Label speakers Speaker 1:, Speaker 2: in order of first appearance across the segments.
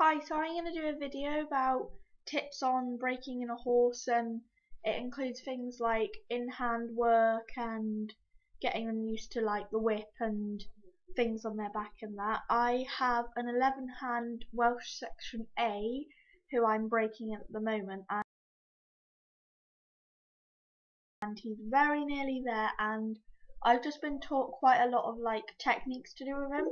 Speaker 1: Hi, so I'm going to do a video about tips on breaking in a horse, and it includes things like in-hand work and getting them used to like the whip and things on their back and that. I have an 11-hand Welsh section A who I'm breaking at the moment, and he's very nearly there, and I've just been taught quite a lot of like techniques to do with him,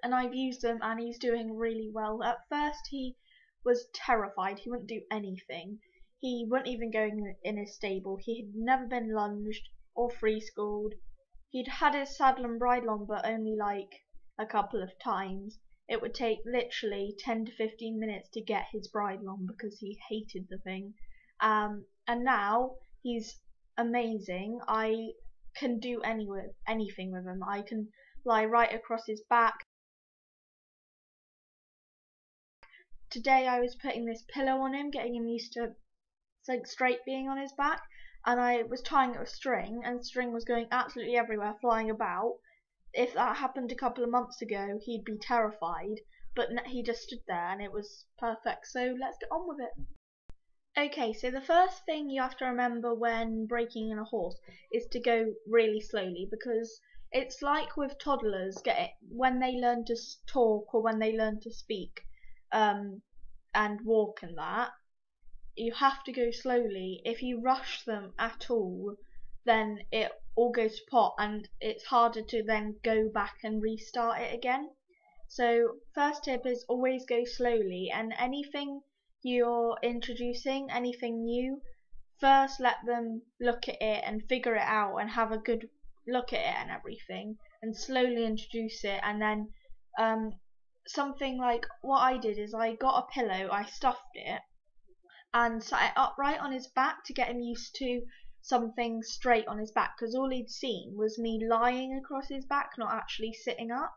Speaker 1: and I've used them and he's doing really well. At first he was terrified, he wouldn't do anything. He wouldn't even go in his stable. He had never been lunged or free schooled. He'd had his saddle and bridle on, but only like a couple of times. It would take literally 10 to 15 minutes to get his bridle on because he hated the thing. And now he's amazing. I can do anything with him. I can lie right across his back. Today I was putting this pillow on him, getting him used to like straight being on his back, and I was tying it with string, and string was going absolutely everywhere, flying about. If that happened a couple of months ago, he'd be terrified, but he just stood there and it was perfect. So let's get on with it. Okay, so the first thing you have to remember when breaking in a horse is to go really slowly, because it's like with toddlers when they learn to talk or when they learn to speak and walk and that. You have to go slowly. If you rush them at all, then it all goes to pot and it's harder to then go back and restart it again. So first tip is always go slowly, and anything you're introducing, anything new, first let them look at it and figure it out and have a good look at it and everything, and slowly introduce it. And then something like what I did is I got a pillow, I stuffed it and sat it upright on his back to get him used to something straight on his back, because all he'd seen was me lying across his back, not actually sitting up.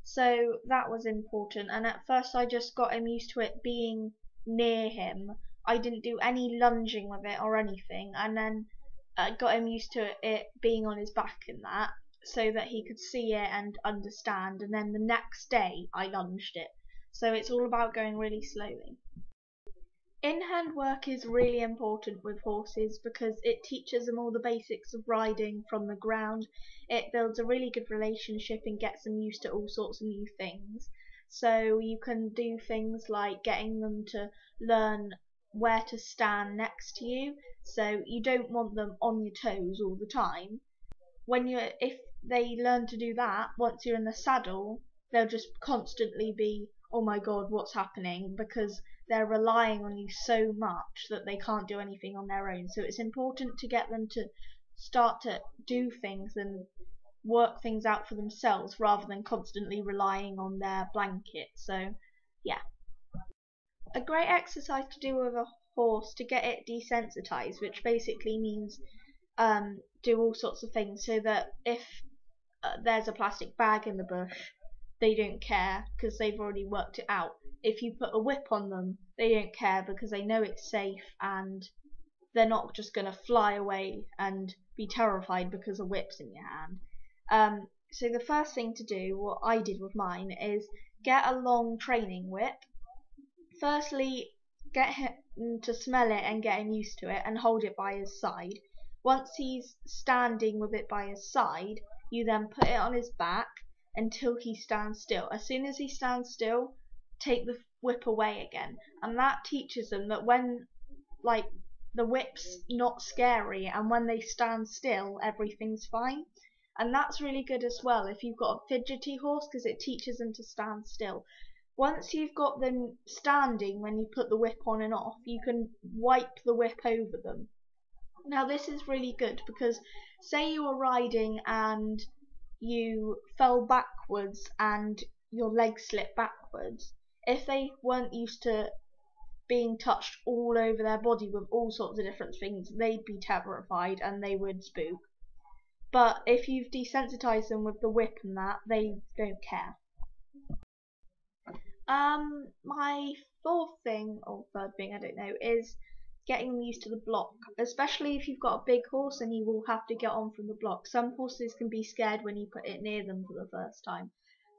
Speaker 1: So that was important, and at first I just got him used to it being near him. I didn't do any lunging with it or anything, and then got him used to it being on his back and that, so that he could see it and understand. And then the next day I lunged it. So it's all about going really slowly. In-hand work is really important with horses because it teaches them all the basics of riding from the ground. It builds a really good relationship and gets them used to all sorts of new things. So you can do things like getting them to learn where to stand next to you, so you don't want them on your toes all the time. If they learn to do that, once you're in the saddle, they'll just constantly be, oh my god, what's happening, because they're relying on you so much that they can't do anything on their own. So it's important to get them to start to do things and work things out for themselves rather than constantly relying on their blanket. So yeah, a great exercise to do with a horse to get it desensitized, which basically means do all sorts of things, so that if there's a plastic bag in the bush, they don't care because they've already worked it out. If you put a whip on them, they don't care because they know it's safe, and they're not just going to fly away and be terrified because a whip's in your hand. So the first thing to do, what I did with mine, is get a long training whip. Firstly, get him to smell it and get him used to it, and hold it by his side. Once he's standing with it by his side, you then put it on his back until he stands still. As soon as he stands still, take the whip away again, and that teaches them that when like the whip's not scary, and when they stand still, everything's fine. And that's really good as well if you've got a fidgety horse, because it teaches them to stand still. Once you've got them standing when you put the whip on and off, you can wipe the whip over them. Now this is really good because say you were riding and you fell backwards and your leg slipped backwards. If they weren't used to being touched all over their body with all sorts of different things, they'd be terrified and they would spook. But if you've desensitized them with the whip and that, they don't care. My fourth thing, or third thing, I don't know, is getting them used to the block, especially if you've got a big horse and you will have to get on from the block. Some horses can be scared when you put it near them for the first time.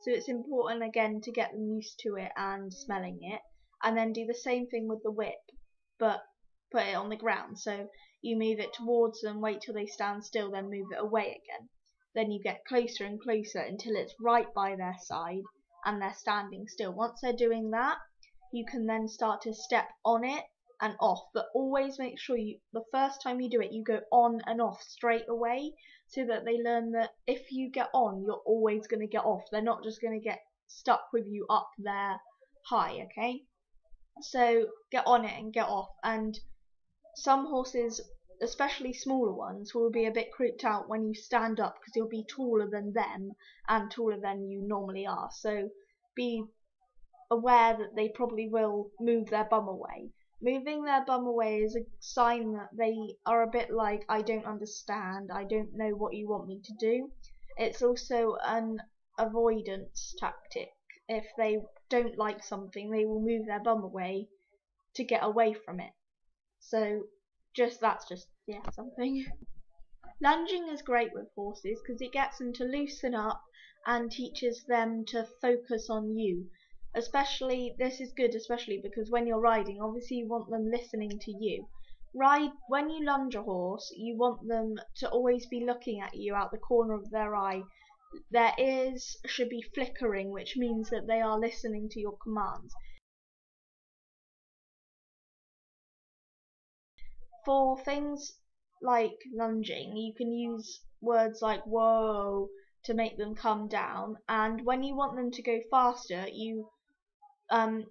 Speaker 1: So it's important again to get them used to it and smelling it, and then do the same thing with the whip, but put it on the ground. So you move it towards them, wait till they stand still, then move it away again. Then you get closer and closer until it's right by their side and they're standing still. Once they're doing that, you can then start to step on it and off, but always make sure the first time you do it, you go on and off straight away, so that they learn that if you get on, you're always going to get off. They're not just going to get stuck with you up there high, okay? So get on it and get off. And some horses, especially smaller ones, will be a bit creeped out when you stand up because you'll be taller than them and taller than you normally are. So be aware that they probably will move their bum away. Moving their bum away is a sign that they are a bit like, I don't understand, I don't know what you want me to do. It's also an avoidance tactic. If they don't like something, they will move their bum away to get away from it. So that's just something. Lunging is great with horses because it gets them to loosen up and teaches them to focus on you. This is good especially because when you're riding, obviously you want them listening to you. When you lunge a horse, you want them to always be looking at you out the corner of their eye. Their ears should be flickering, which means that they are listening to your commands. For things like lunging, you can use words like whoa to make them come down, and when you want them to go faster, you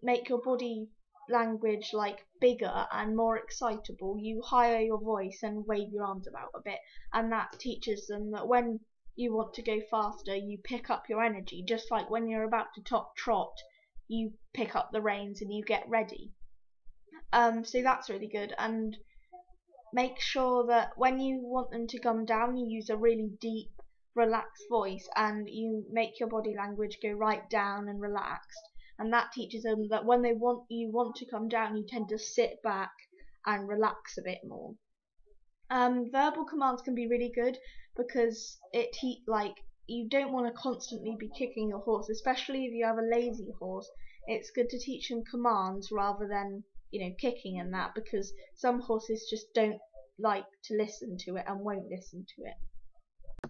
Speaker 1: make your body language like bigger and more excitable. You higher your voice and wave your arms about a bit, and that teaches them that when you want to go faster, you pick up your energy, just like when you're about to trot, you pick up the reins and you get ready. So that's really good. And make sure that when you want them to come down, you use a really deep, relaxed voice, and you make your body language go right down and relaxed. And that teaches them that when you want to come down, you tend to sit back and relax a bit more. Verbal commands can be really good because you don't want to constantly be kicking your horse, especially if you have a lazy horse. It's good to teach them commands rather than kicking and that, because some horses just don't like to listen to it and won't listen to it.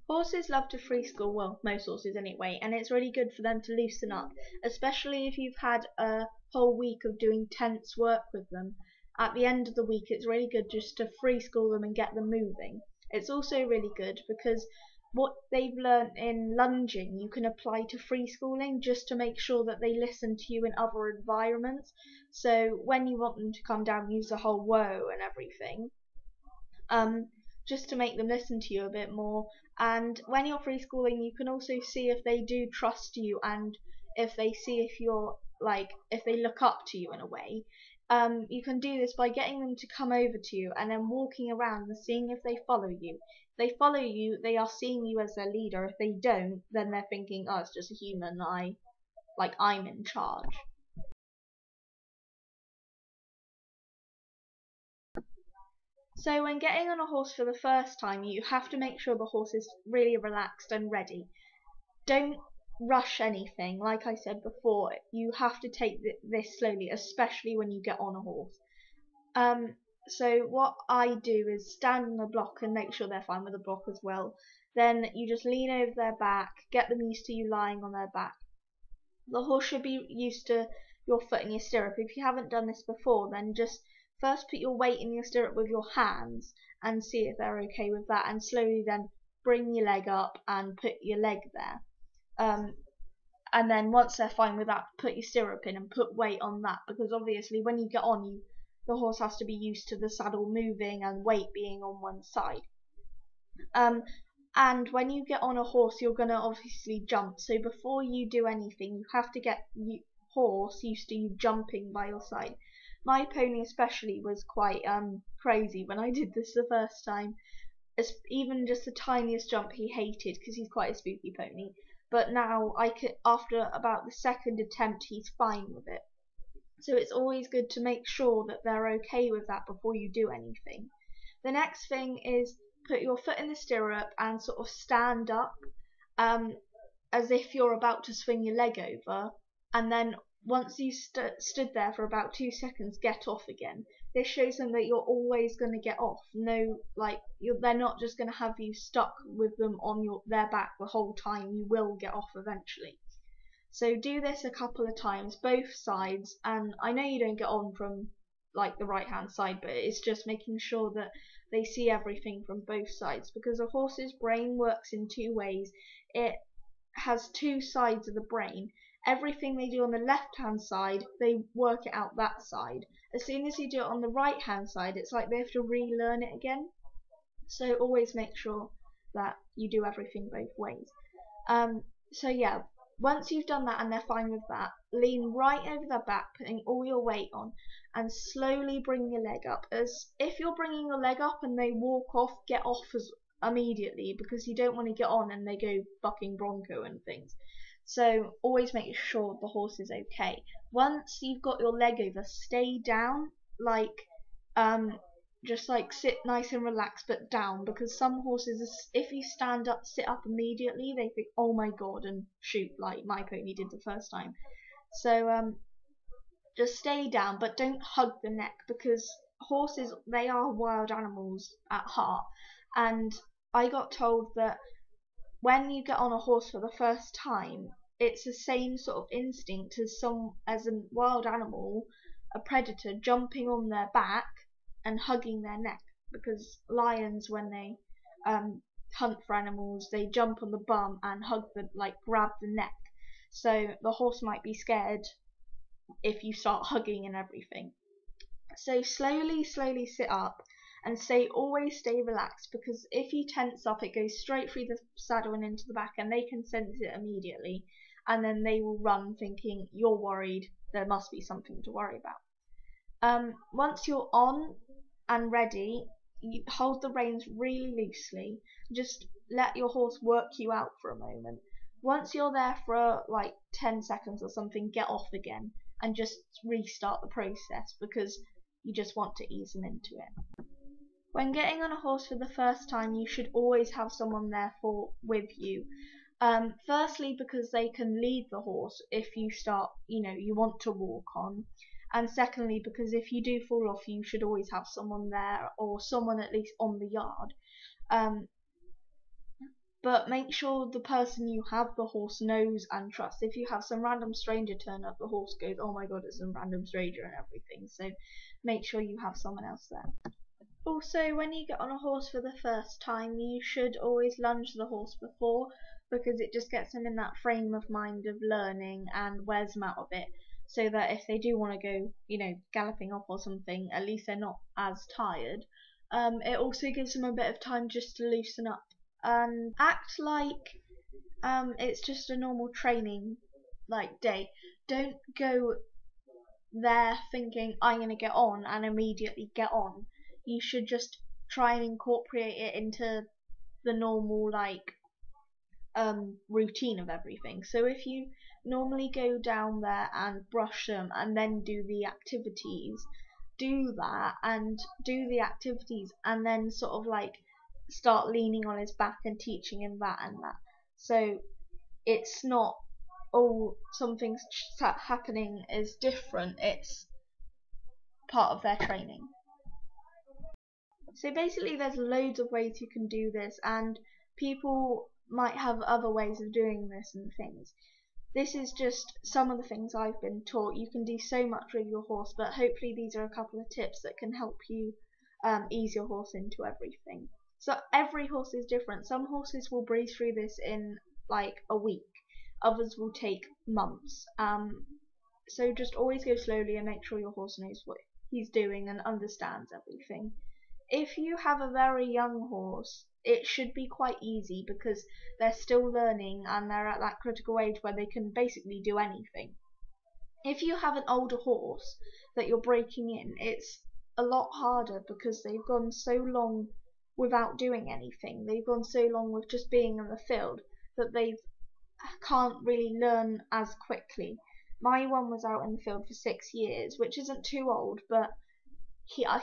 Speaker 1: Horses love to free school, well, most horses anyway, and it's really good for them to loosen up, especially if you've had a whole week of doing tense work with them. At the end of the week, it's really good just to free school them and get them moving. It's also really good because what they've learnt in lunging, you can apply to free schooling just to make sure that they listen to you in other environments. So when you want them to come down, use the whole whoa and everything. Just to make them listen to you a bit more. And when you're free schooling, you can also see if they do trust you and if they see if they look up to you in a way. You can do this by getting them to come over to you and then walking around and seeing if they follow you. If they follow you, they are seeing you as their leader. If they don't, then they're thinking, oh, it's just a human, I'm in charge. So when getting on a horse for the first time, you have to make sure the horse is really relaxed and ready. Don't rush anything. Like I said before, you have to take this slowly, especially when you get on a horse. So what I do is stand on the block and make sure they're fine with the block as well. Then you just lean over their back, get them used to you lying on their back. The horse should be used to your foot in your stirrup. If you haven't done this before, then just first put your weight in your stirrup with your hands and see if they're okay with that, and slowly then bring your leg up and put your leg there. And then once they're fine with that, put your stirrup in and put weight on that, because obviously when you get on, the horse has to be used to the saddle moving and weight being on one side. And when you get on a horse, you're going to obviously jump. So before you do anything, you have to get your horse used to you jumping by your side. My pony especially was quite crazy when I did this the first time. Even just the tiniest jump he hated because he's quite a spooky pony. But now after about the second attempt, he's fine with it. So it's always good to make sure that they're okay with that before you do anything. The next thing is put your foot in the stirrup and sort of stand up. as if you're about to swing your leg over, and then once you stood there for about 2 seconds, get off again. This shows them that you're always going to get off. No, like they're not just going to have you stuck with them on their back the whole time. You will get off eventually. So do this a couple of times, both sides, and I know you don't get on from like the right hand side, but it's just making sure that they see everything from both sides, because a horse's brain works in two ways. It has two sides of the brain. Everything they do on the left hand side, they work it out that side. As soon as you do it on the right hand side, it's like they have to relearn it again. So always make sure that you do everything both ways. So yeah, once you've done that and they're fine with that, lean right over their back, putting all your weight on, and slowly bring your leg up. As if you're bringing your leg up and they walk off, get off immediately, because you don't want to get on and they go bucking bronco and things. So always make sure the horse is okay. Once you've got your leg over, stay down, just like sit nice and relaxed but down, because some horses, if you stand up, sit up immediately, they think, oh my god, and shoot like my pony did the first time. So just stay down, but don't hug the neck, because horses, they are wild animals at heart, and I got told that when you get on a horse for the first time, it's the same sort of instinct as a wild animal, a predator, jumping on their back and hugging their neck, because lions, when they hunt for animals, they jump on the bum and grab the neck. So the horse might be scared if you start hugging and everything. So slowly sit up and always stay relaxed, because if you tense up, it goes straight through the saddle and into the back, and they can sense it immediately, and then they will run thinking you're worried. There must be something to worry about. Once you're on and ready, you hold the reins really loosely. Just let your horse work you out for a moment. Once you're there for like 10 seconds or something, get off again and just restart the process, because you just want to ease them into it. When getting on a horse for the first time, you should always have someone there with you. Firstly, because they can lead the horse if you start, you want to walk on. And secondly, because if you do fall off, you should always have someone there, or someone at least on the yard. But make sure the person you have the horse knows and trusts. If you have some random stranger turn up, the horse goes, oh my god, it's some random stranger and everything. So make sure you have someone else there. Also, when you get on a horse for the first time, you should always lunge the horse before, because it just gets them in that frame of mind of learning and wears them out of it, so that if they do want to go, galloping off or something, at least they're not as tired. It also gives them a bit of time just to loosen up and act like it's just a normal training day. Don't go there thinking I'm going to get on and immediately get on. You should just try and incorporate it into the normal routine of everything. So if you normally go down there and brush them and then do the activities, do that and do the activities, and then sort of start leaning on his back and teaching him that and that. So it's not, oh, something's happening is different, it's part of their training. So basically there's loads of ways you can do this, and people might have other ways of doing this and things. This is just some of the things I've been taught. You can do so much with your horse, but hopefully these are a couple of tips that can help you ease your horse into everything. So every horse is different. Some horses will breeze through this in a week. Others will take months. So just always go slowly and make sure your horse knows what he's doing and understands everything. If you have a very young horse, it should be quite easy, because they're still learning and they're at that critical age where they can basically do anything. If you have an older horse that you're breaking in, it's a lot harder, because they've gone so long without doing anything. They've gone so long with just being in the field that they can't really learn as quickly. My one was out in the field for 6 years, which isn't too old, but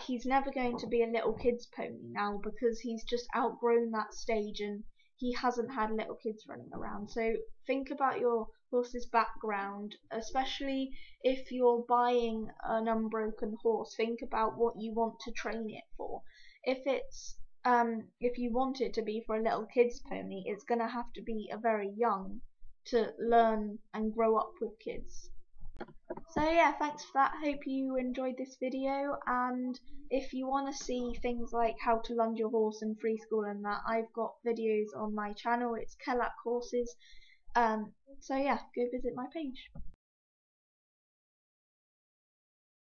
Speaker 1: he's never going to be a little kid's pony now, because he's just outgrown that stage and he hasn't had little kids running around. So think about your horse's background, especially if you're buying an unbroken horse. Think about what you want to train it for. If you want it to be for a little kid's pony, it's gonna have to be a very young to learn and grow up with kids. So yeah, thanks for that. Hope you enjoyed this video, and if you want to see things like how to lunge your horse and free school and that, I've got videos on my channel. It's Kelak Horses. So yeah, go visit my page.